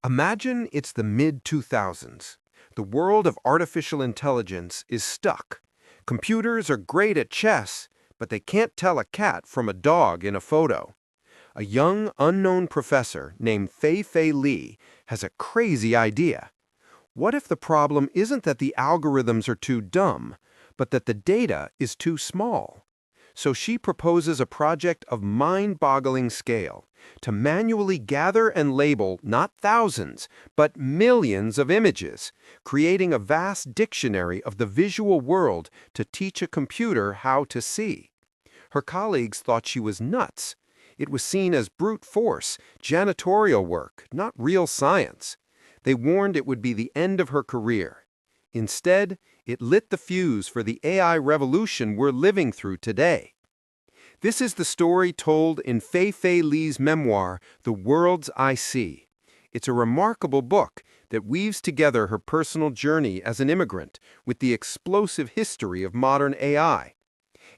Imagine it's the mid-2000s. The world of artificial intelligence is stuck. Computers are great at chess, but they can't tell a cat from a dog in a photo. A young, unknown professor named Fei-Fei Li has a crazy idea. What if the problem isn't that the algorithms are too dumb, but that the data is too small? So she proposes a project of mind-boggling scale to manually gather and label not thousands, but millions of images, creating a vast dictionary of the visual world to teach a computer how to see. Her colleagues thought she was nuts. It was seen as brute force, janitorial work, not real science. They warned it would be the end of her career. Instead, it lit the fuse for the AI revolution we're living through today. This is the story told in Fei-Fei Li's memoir, The Worlds I See. It's a remarkable book that weaves together her personal journey as an immigrant with the explosive history of modern AI.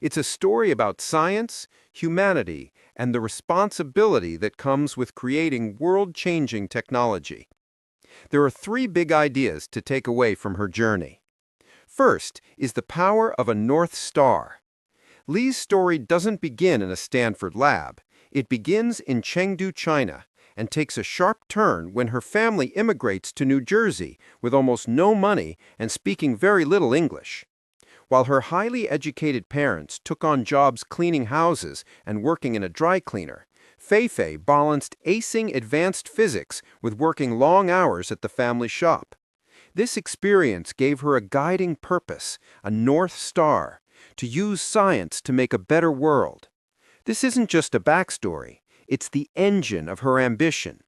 It's a story about science, humanity, and the responsibility that comes with creating world-changing technology. There are three big ideas to take away from her journey. First is the power of a North Star. Li's story doesn't begin in a Stanford lab. It begins in Chengdu, China, and takes a sharp turn when her family immigrates to New Jersey with almost no money and speaking very little English. While her highly educated parents took on jobs cleaning houses and working in a dry cleaner, Fei-Fei balanced acing advanced physics with working long hours at the family shop. This experience gave her a guiding purpose, a North Star, to use science to make a better world. This isn't just a backstory, it's the engine of her ambition.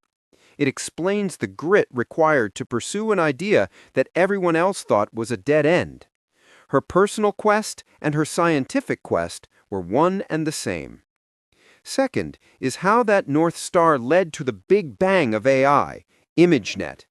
It explains the grit required to pursue an idea that everyone else thought was a dead end. Her personal quest and her scientific quest were one and the same. Second is how that North Star led to the big bang of AI, ImageNet.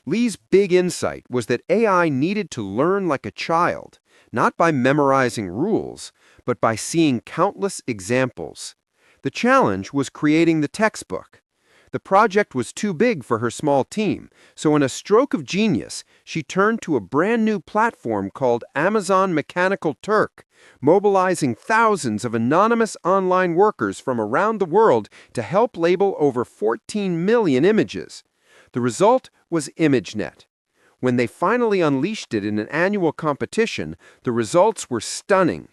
Li's big insight was that AI needed to learn like a child, not by memorizing rules, but by seeing countless examples. The challenge was creating the textbook. The project was too big for her small team, so in a stroke of genius, she turned to a brand new platform called Amazon Mechanical Turk, mobilizing thousands of anonymous online workers from around the world to help label over 14 million images. The result was ImageNet. When they finally unleashed it in an annual competition, the results were stunning.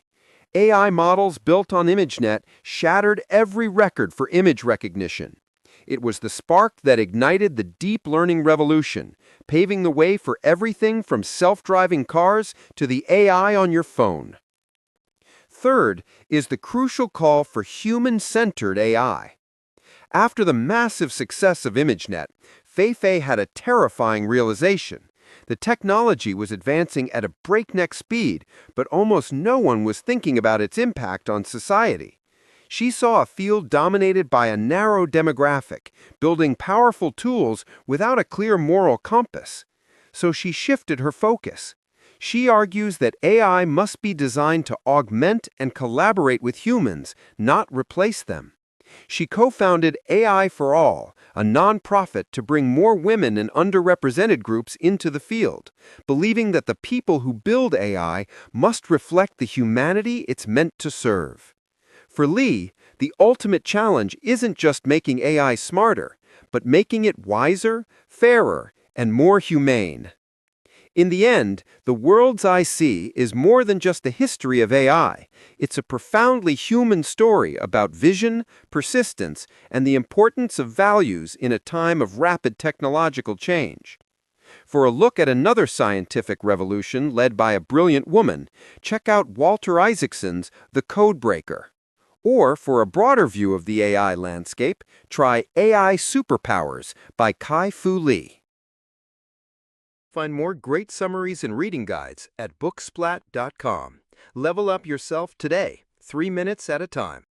AI models built on ImageNet shattered every record for image recognition. It was the spark that ignited the deep learning revolution, paving the way for everything from self-driving cars to the AI on your phone. Third is the crucial call for human-centered AI. After the massive success of ImageNet, Fei-Fei had a terrifying realization. The technology was advancing at a breakneck speed, but almost no one was thinking about its impact on society. She saw a field dominated by a narrow demographic, building powerful tools without a clear moral compass. So she shifted her focus. She argues that AI must be designed to augment and collaborate with humans, not replace them. She co-founded AI for All, a nonprofit to bring more women and underrepresented groups into the field, believing that the people who build AI must reflect the humanity it's meant to serve. For Li, the ultimate challenge isn't just making AI smarter, but making it wiser, fairer, and more humane. In the end, The Worlds I See is more than just the history of AI. It's a profoundly human story about vision, persistence, and the importance of values in a time of rapid technological change. For a look at another scientific revolution led by a brilliant woman, check out Walter Isaacson's The Codebreaker. Or, for a broader view of the AI landscape, try AI Superpowers by Fei-Fei Li. Find more great summaries and reading guides at booksplat.com. Level up yourself today, 3 minutes at a time.